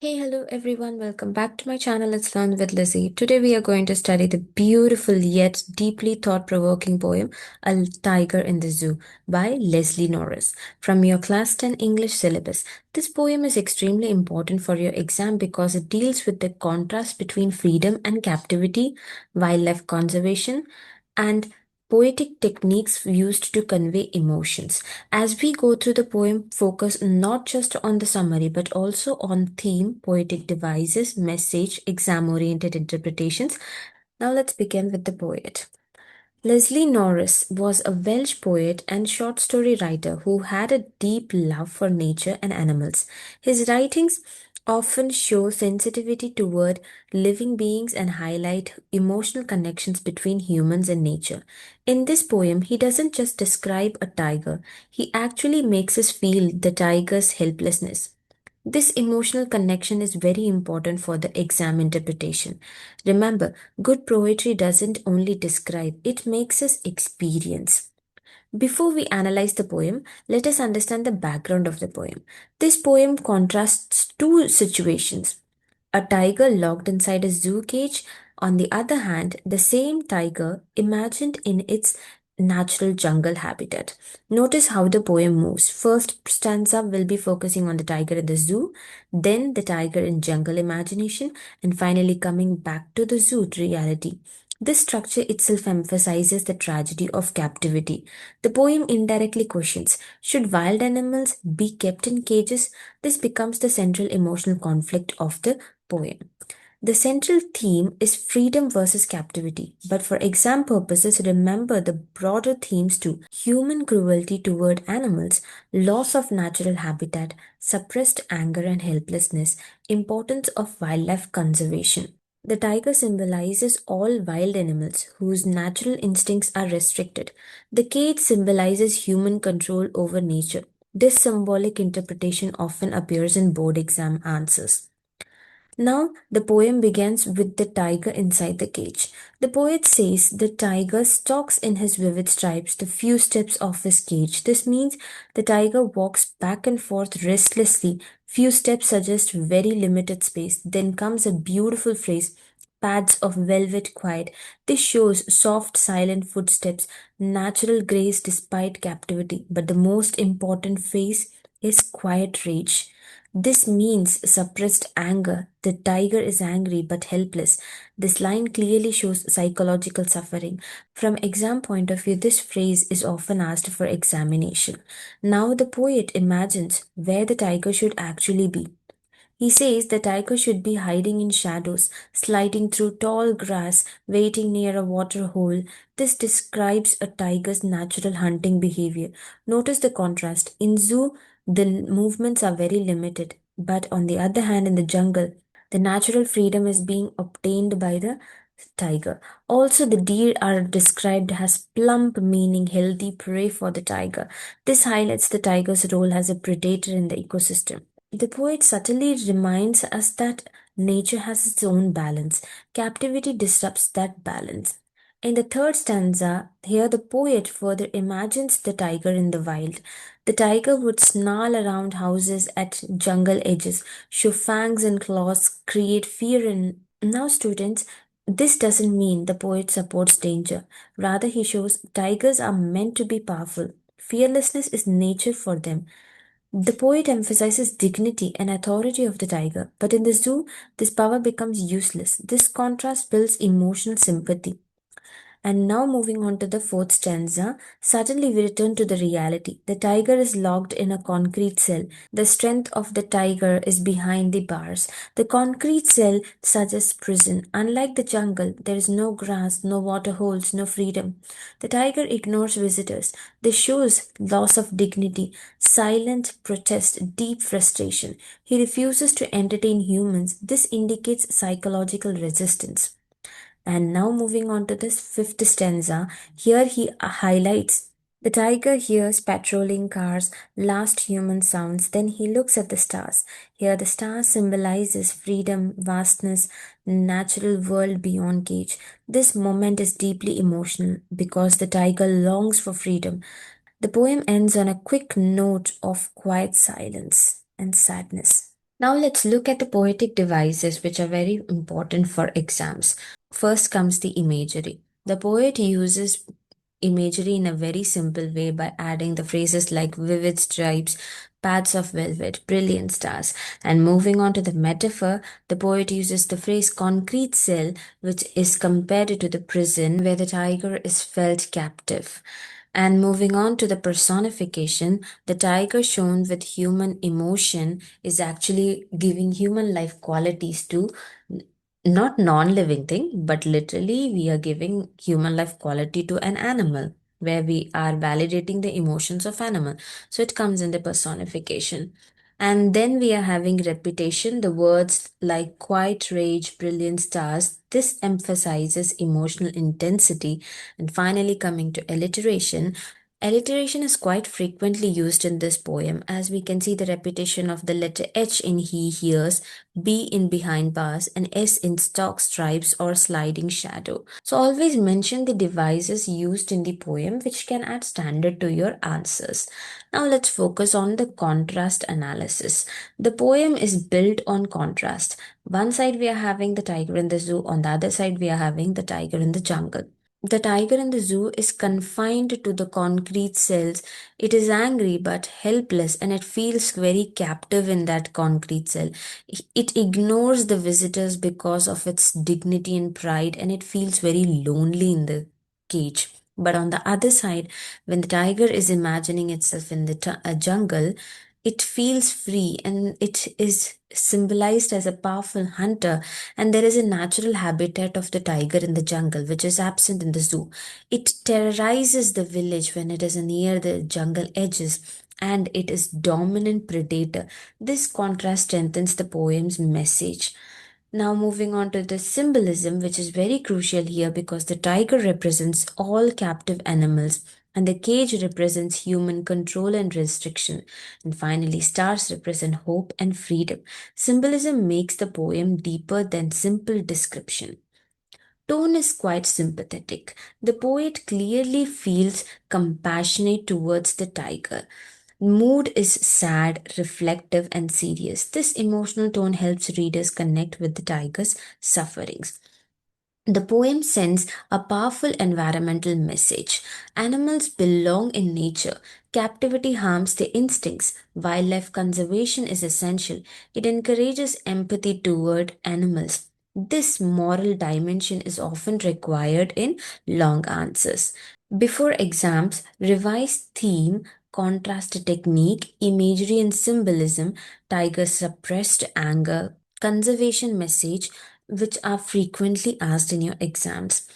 Hey, hello everyone. Welcome back to my channel. Let's learn with Lizzie. Today we are going to study the beautiful yet deeply thought-provoking poem A Tiger in the Zoo by Leslie Norris from your Class 10 English syllabus. This poem is extremely important for your exam because it deals with the contrast between freedom and captivity, wildlife conservation, and poetic techniques used to convey emotions. As we go through the poem, focus not just on the summary but also on theme, poetic devices, message, exam oriented interpretations. Now let's begin with the poet. Leslie Norris was a Welsh poet and short story writer who had a deep love for nature and animals. His writings often show sensitivity toward living beings and highlight emotional connections between humans and nature. In this poem, he doesn't just describe a tiger, he actually makes us feel the tiger's helplessness. This emotional connection is very important for the exam interpretation. Remember, good poetry doesn't only describe, it makes us experience. Before we analyze the poem, let us understand the background of the poem. This poem contrasts two situations: a tiger locked inside a zoo cage. On the other hand, the same tiger imagined in its natural jungle habitat. Notice how the poem moves. First stanza will be focusing on the tiger in the zoo, then the tiger in jungle imagination, and finally coming back to the zoo reality. This structure itself emphasizes the tragedy of captivity. The poem indirectly questions: should wild animals be kept in cages? This becomes the central emotional conflict of the poem. The central theme is freedom versus captivity, but for exam purposes, remember the broader themes too: human cruelty toward animals, loss of natural habitat, suppressed anger and helplessness, importance of wildlife conservation. The tiger symbolizes all wild animals whose natural instincts are restricted. The cage symbolizes human control over nature. This symbolic interpretation often appears in board exam answers. Now, the poem begins with the tiger inside the cage. The poet says the tiger stalks in his vivid stripes the few steps of his cage. This means the tiger walks back and forth restlessly. Few steps suggest very limited space. Then comes a beautiful phrase: pads of velvet quiet. This shows soft, silent footsteps, natural grace despite captivity. But the most important phrase is quiet rage. This means suppressed anger. The tiger is angry but helpless. This line clearly shows psychological suffering. From exam point of view, this phrase is often asked for examination. Now the poet imagines where the tiger should actually be. He says the tiger should be hiding in shadows, sliding through tall grass, waiting near a water hole. This describes a tiger's natural hunting behavior. Notice the contrast. In zoo, the movements are very limited, but on the other hand, in the jungle, the natural freedom is being obtained by the tiger. Also, the deer are described as plump, meaning healthy prey for the tiger. This highlights the tiger's role as a predator in the ecosystem. The poet subtly reminds us that nature has its own balance. Captivity disrupts that balance. In the third stanza, here the poet further imagines the tiger in the wild. The tiger would snarl around houses at jungle edges, show fangs and claws, create fear in. Now, students, this doesn't mean the poet supports danger. Rather, he shows tigers are meant to be powerful. Fearlessness is nature for them. The poet emphasizes dignity and authority of the tiger, but in the zoo, this power becomes useless. This contrast builds emotional sympathy. And now, moving on to the fourth stanza, suddenly we return to the reality. The tiger is locked in a concrete cell. The strength of the tiger is behind the bars. The concrete cell suggests prison. Unlike the jungle, there is no grass, no water holes, no freedom. The tiger ignores visitors. This shows loss of dignity, silent protest, deep frustration. He refuses to entertain humans. This indicates psychological resistance. And now moving on to this fifth stanza, here he highlights the tiger hears patrolling cars, last human sounds, then he looks at the stars. Here the stars symbolizes freedom, vastness, natural world beyond cage. This moment is deeply emotional because the tiger longs for freedom. The poem ends on a quick note of quiet silence and sadness. Now let's look at the poetic devices which are very important for exams. First comes the imagery. The poet uses imagery in a very simple way by adding the phrases like vivid stripes, pads of velvet, brilliant stars. And moving on to the metaphor, the poet uses the phrase concrete cell, which is compared to the prison where the tiger is felt captive. And moving on to the personification, the tiger shown with human emotion is actually giving human life qualities to not non-living thing, but literally we are giving human life quality to an animal where we are validating the emotions of animal. So it comes in the personification. And then we are having repetition, the words like quiet rage, brilliant stars. This emphasizes emotional intensity. And finally, coming to alliteration. Alliteration is quite frequently used in this poem, as we can see the repetition of the letter H in he hears, B in behind bars, and S in stock stripes or sliding shadow. So always mention the devices used in the poem which can add standard to your answers. Now let's focus on the contrast analysis. The poem is built on contrast. One side we are having the tiger in the zoo, on the other side we are having the tiger in the jungle. The tiger in the zoo is confined to the concrete cells. It is angry but helpless and it feels very captive in that concrete cell. It ignores the visitors because of its dignity and pride and it feels very lonely in the cage. But on the other side, when the tiger is imagining itself in the jungle, it feels free and it is symbolized as a powerful hunter, and there is a natural habitat of the tiger in the jungle which is absent in the zoo. It terrorizes the village when it is near the jungle edges and it is dominant predator. This contrast strengthens the poem's message. Now, moving on to the symbolism, which is very crucial here because the tiger represents all captive animals and the cage represents human control and restriction. And finally, stars represent hope and freedom. Symbolism makes the poem deeper than simple description. Tone is quite sympathetic. The poet clearly feels compassionate towards the tiger. Mood is sad, reflective, and serious. This emotional tone helps readers connect with the tiger's sufferings. The poem sends a powerful environmental message. Animals belong in nature. Captivity harms their instincts. Wildlife conservation is essential. It encourages empathy toward animals. This moral dimension is often required in long answers. Before exams, revise theme, contrast technique, imagery and symbolism, tiger suppressed anger, conservation message, which are frequently asked in your exams.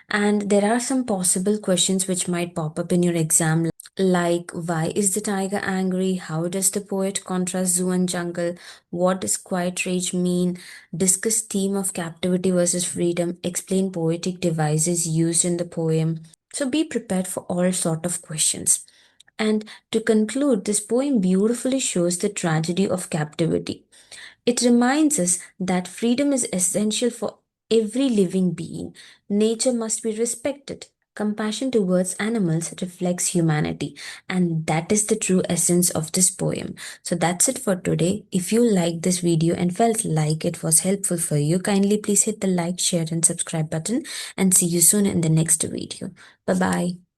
And there are some possible questions which might pop up in your exam, like why is the tiger angry? How does the poet contrast zoo and jungle? What does quiet rage mean? Discuss theme of captivity versus freedom. Explain poetic devices used in the poem. So be prepared for all sort of questions. And to conclude, this poem beautifully shows the tragedy of captivity. It reminds us that freedom is essential for every living being. Nature must be respected. Compassion towards animals reflects humanity, and that is the true essence of this poem. So that's it for today. If you liked this video and felt like it was helpful for you, kindly please hit the like, share, and subscribe button, and see you soon in the next video. Bye bye.